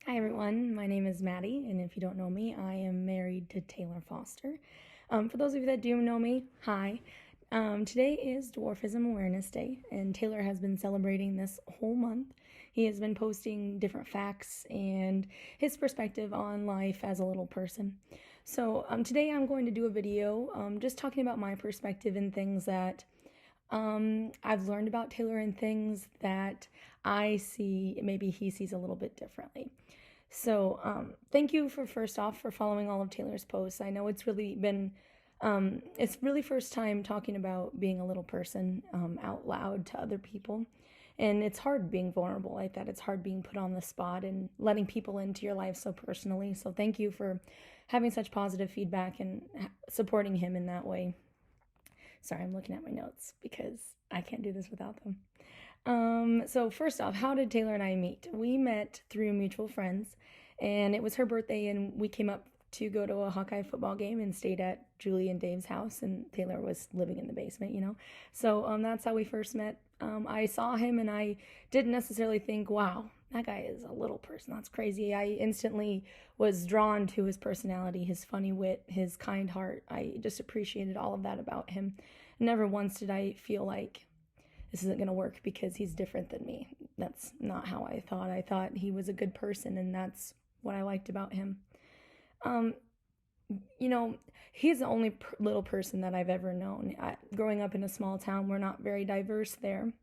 Hi everyone, my name is Maddie, and if you don't know me, I am married to Taylor Foster. For those of you that do know me, hi. Today is Dwarfism Awareness Day, and Taylor has been celebrating this whole month. He has been posting different facts and his perspective on life as a little person. So today I'm going to do a video just talking about my perspective and things that I've learned about Taylor and things that I see maybe he sees a little bit differently. So, thank you for first off for following all of Taylor's posts. I know it's really been, it's really first time talking about being a little person out loud to other people. And it's hard being vulnerable like that. It's hard being put on the spot and letting people into your life so personally. So, thank you for having such positive feedback and supporting him in that way. Sorry, I'm looking at my notes because I can't do this without them. So first off, how did Taylor and I meet? We met through mutual friends, and it was her birthday, and we came up to go to a Hawkeye football game and stayed at Julie and Dave's house, and Taylor was living in the basement. So that's how we first met. I saw him, and I didn't necessarily think, wow, that guy is a little person. That's crazy. I instantly was drawn to his personality, his funny wit, his kind heart. I just appreciated all of that about him. Never once did I feel like this isn't going to work because he's different than me. That's not how I thought. I thought he was a good person, and that's what I liked about him. Um, you know, he's the only little person that I've ever known. Growing up in a small town, we're not very diverse there.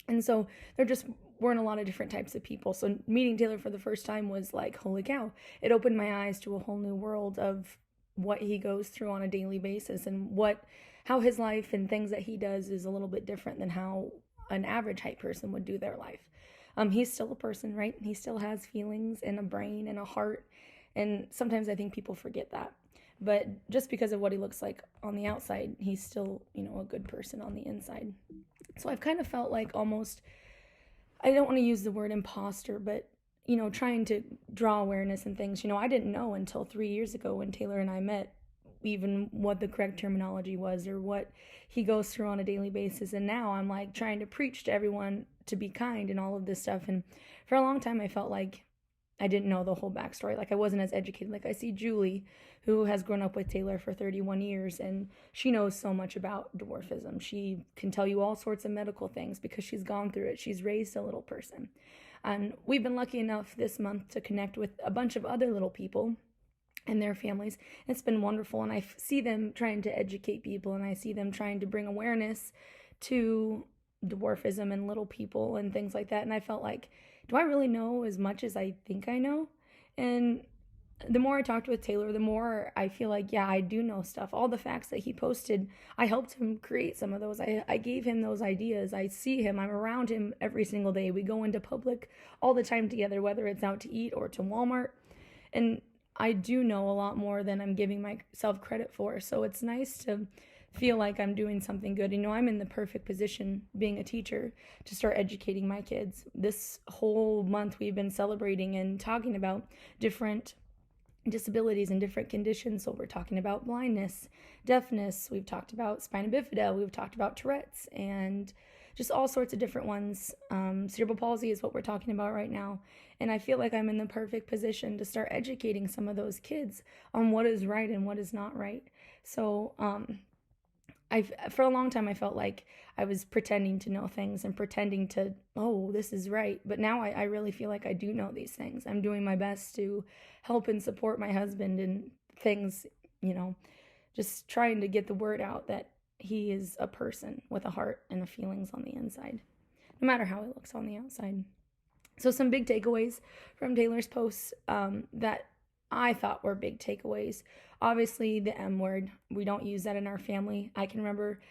And so there just weren't a lot of different types of people. So meeting Taylor for the first time was like, holy cow. It opened my eyes to a whole new world of what he goes through on a daily basis and how his life and things that he does is a little bit different than how an average height person would do their life. He's still a person, right? He still has feelings and a brain and a heart. And sometimes I think people forget that. But just because of what he looks like on the outside, he's still, a good person on the inside. So I've kind of felt like almost, I don't want to use the word imposter, but trying to draw awareness and things. I didn't know until 3 years ago when Taylor and I met even what the correct terminology was or what he goes through on a daily basis. And now I'm like trying to preach to everyone to be kind and all of this stuff. And for a long time, I felt like I didn't know the whole backstory. Like I wasn't as educated. Like I see Julie, who has grown up with Taylor for 31 years, and she knows so much about dwarfism. She can tell you all sorts of medical things because she's gone through it. She's raised a little person. And we've been lucky enough this month to connect with a bunch of other little people and their families. It's been wonderful, and I see them trying to educate people, and I see them trying to bring awareness to dwarfism and little people and things like that. And I felt like, do I really know as much as I think I know? And the more I talked with Taylor, the more I feel like, yeah, I do know stuff. All the facts that he posted, I helped him create some of those. I gave him those ideas. I see him. I'm around him every single day. We go into public all the time together, whether it's out to eat or to Walmart. And I do know a lot more than I'm giving myself credit for. So it's nice to feel like I'm doing something good. I'm in the perfect position being a teacher to start educating my kids. This whole month we've been celebrating and talking about different disabilities and different conditions. So we're talking about blindness, deafness, we've talked about spina bifida, we've talked about Tourette's, and just all sorts of different ones. Cerebral palsy is what we're talking about right now. And I feel like I'm in the perfect position to start educating some of those kids on what is right and what is not right. So for a long time, I felt like I was pretending to know things and pretending to, oh, this is right. But now I really feel like I do know these things. I'm doing my best to help and support my husband and things, just trying to get the word out that he is a person with a heart and a feelings on the inside, no matter how he looks on the outside. So some big takeaways from Taylor's posts that I thought were big takeaways. Obviously, the M word. We don't use that in our family. I can remember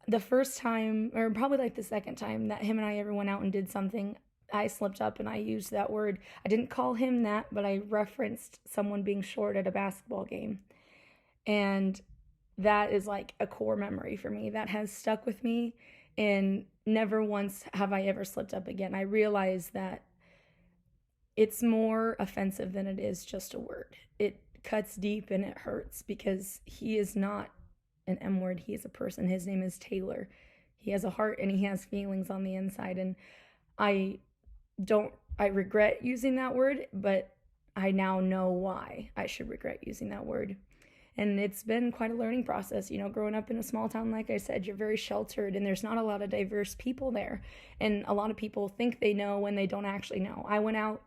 the first time, or probably like the second time, that him and I ever went out and did something. I slipped up and I used that word. I didn't call him that, but I referenced someone being short at a basketball game. And that is like a core memory for me that has stuck with me. And never once have I ever slipped up again. I realize that it's more offensive than it is just a word. It cuts deep and it hurts because he is not an M word. He is a person. His name is Taylor. He has a heart and he has feelings on the inside. And I don't I regret using that word, but I now know why I should regret using that word. And it's been quite a learning process. Growing up in a small town, like I said, you're very sheltered and there's not a lot of diverse people there. And a lot of people think they know when they don't actually know. I went out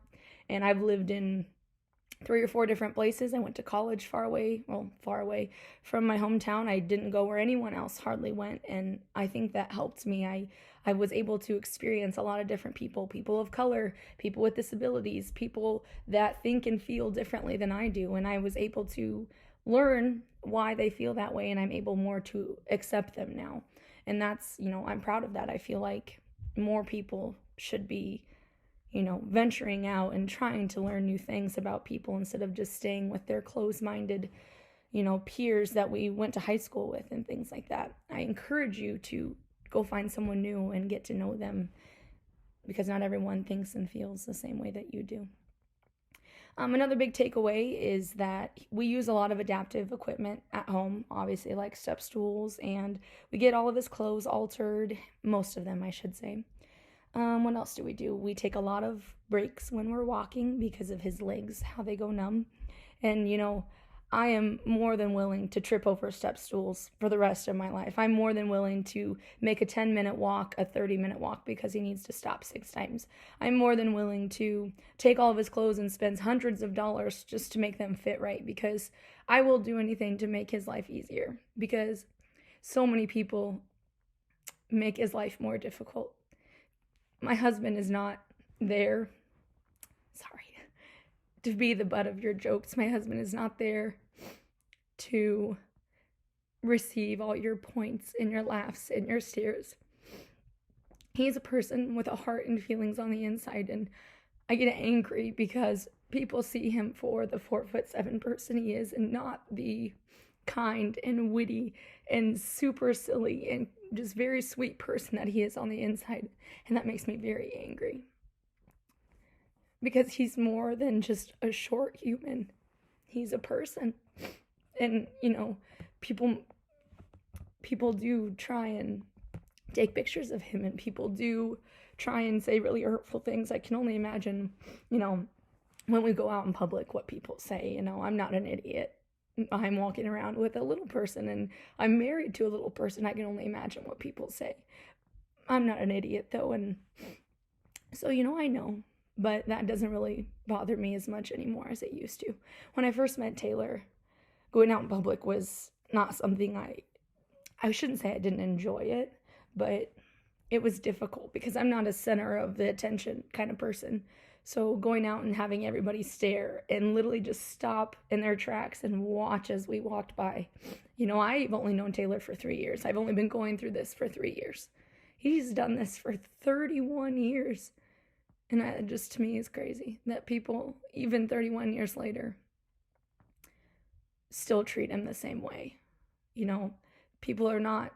and I've lived in 3 or 4 different places. I went to college far away from my hometown. I didn't go where anyone else hardly went. And I think that helped me. I was able to experience a lot of different people of color, people with disabilities, people that think and feel differently than I do. And I was able to learn why they feel that way, and I'm able more to accept them now. And that's, I'm proud of that. I feel like more people should be, venturing out and trying to learn new things about people instead of just staying with their closed-minded, peers that we went to high school with and things like that. I encourage you to go find someone new and get to know them, because not everyone thinks and feels the same way that you do. Another big takeaway is that we use a lot of adaptive equipment at home, obviously, like step stools, and we get all of his clothes altered, most of them, I should say. What else do? We take a lot of breaks when we're walking because of his legs, how they go numb. And, I am more than willing to trip over step stools for the rest of my life. I'm more than willing to make a 10-minute walk a 30-minute walk because he needs to stop 6 times. I'm more than willing to take all of his clothes and spend hundreds of dollars just to make them fit right, because I will do anything to make his life easier, because so many people make his life more difficult. My husband is not there. Sorry. To be the butt of your jokes. My husband is not there to receive all your points and your laughs and your stares. He's a person with a heart and feelings on the inside, and I get angry because people see him for the 4'7" person he is, and not the kind and witty and super silly and just very sweet person that he is on the inside, and that makes me very angry. Because he's more than just a short human. He's a person. And, people do try and take pictures of him, and people do try and say really hurtful things. I can only imagine, when we go out in public, what people say. I'm not an idiot. I'm walking around with a little person, and I'm married to a little person. I can only imagine what people say. I'm not an idiot, though, and so, I know. But that doesn't really bother me as much anymore as it used to. When I first met Taylor, going out in public was not something I shouldn't say I didn't enjoy it, but it was difficult because I'm not a center of the attention kind of person. So going out and having everybody stare and literally just stop in their tracks and watch as we walked by. I've only known Taylor for 3 years. I've only been going through this for 3 years. He's done this for 31 years. And that just, to me, is crazy that people, even 31 years later, still treat him the same way. People are not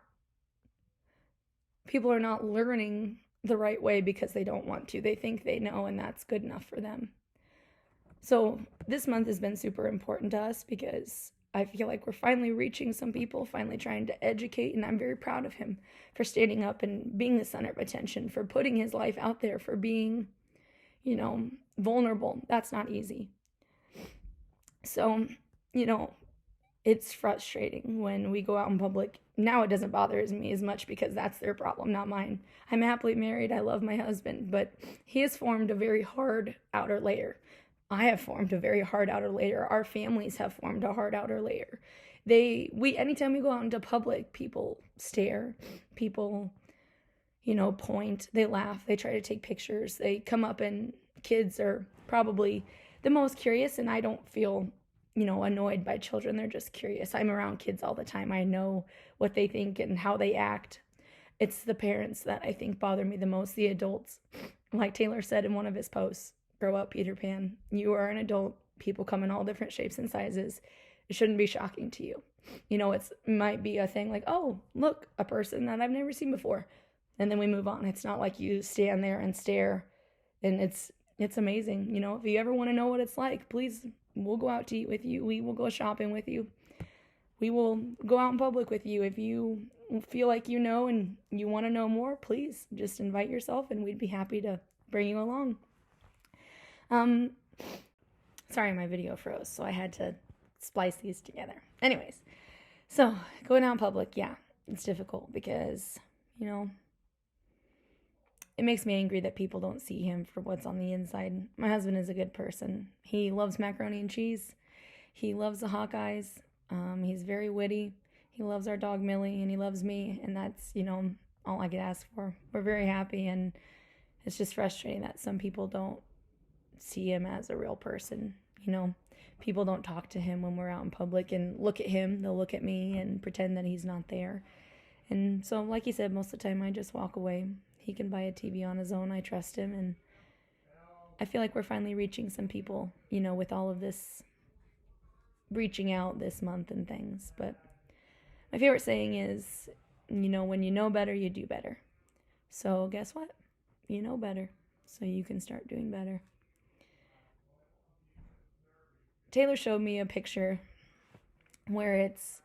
learning the right way because they don't want to. They think they know, and that's good enough for them. So this month has been super important to us because I feel like we're finally reaching some people, finally trying to educate, and I'm very proud of him for standing up and being the center of attention, for putting his life out there, for being vulnerable. That's not easy. So, it's frustrating when we go out in public. Now it doesn't bother me as much because that's their problem, not mine. I'm happily married. I love my husband, but he has formed a very hard outer layer. I have formed a very hard outer layer. Our families have formed a hard outer layer. Anytime we go out into public, people stare, people point, they laugh, they try to take pictures, they come up, and kids are probably the most curious, and I don't feel, annoyed by children. They're just curious. I'm around kids all the time. I know what they think and how they act. It's the parents that I think bother me the most, the adults. Like Taylor said in one of his posts, grow up, Peter Pan. You are an adult. People come in all different shapes and sizes. It shouldn't be shocking to you. It might be a thing like, oh, look, a person that I've never seen before. And then we move on. It's not like you stand there and stare, and it's amazing. If you ever want to know what it's like, please, we'll go out to eat with you. We will go shopping with you. We will go out in public with you. If you feel like and you want to know more, please just invite yourself, and we'd be happy to bring you along. Sorry, my video froze, so I had to splice these together. Anyways, so going out in public, yeah, it's difficult because, you know, it makes me angry that people don't see him for what's on the inside. My husband is a good person. He loves macaroni and cheese. He loves the Hawkeyes. He's very witty. He loves our dog Millie, and he loves me, and that's, all I could ask for. We're very happy, and it's just frustrating that some people don't see him as a real person. People don't talk to him when we're out in public and look at him. They'll look at me and pretend that he's not there. And so, like he said, most of the time I just walk away. He can buy a TV on his own. I trust him, and I feel like we're finally reaching some people, with all of this reaching out this month and things. But my favorite saying is, when you know better, you do better. So guess what? You know better, so you can start doing better. Taylor showed me a picture where it's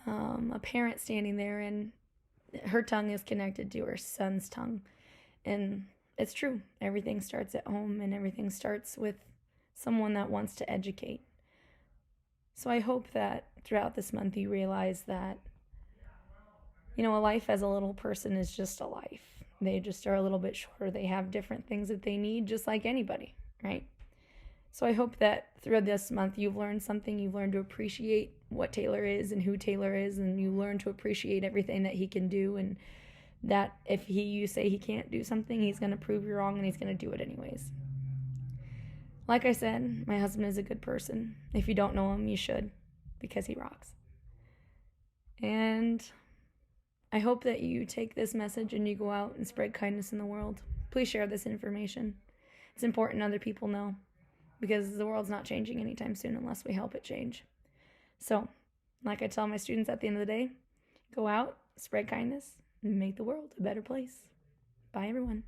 a parent standing there, and her tongue is connected to her son's tongue. And it's true. Everything starts at home, and everything starts with someone that wants to educate. So I hope that throughout this month you realize that, a life as a little person is just a life. They just are a little bit shorter. They have different things that they need, just like anybody, right? So I hope that throughout this month you've learned something. You've learned to appreciate what Taylor is and who Taylor is, and you learn to appreciate everything that he can do, and that if you say he can't do something, he's going to prove you wrong, and he's going to do it anyways. Like I said, my husband is a good person. If you don't know him, you should, because he rocks. And I hope that you take this message and you go out and spread kindness in the world. Please share this information. It's important other people know, because the world's not changing anytime soon unless we help it change. So, like I tell my students at the end of the day, go out, spread kindness, and make the world a better place. Bye, everyone.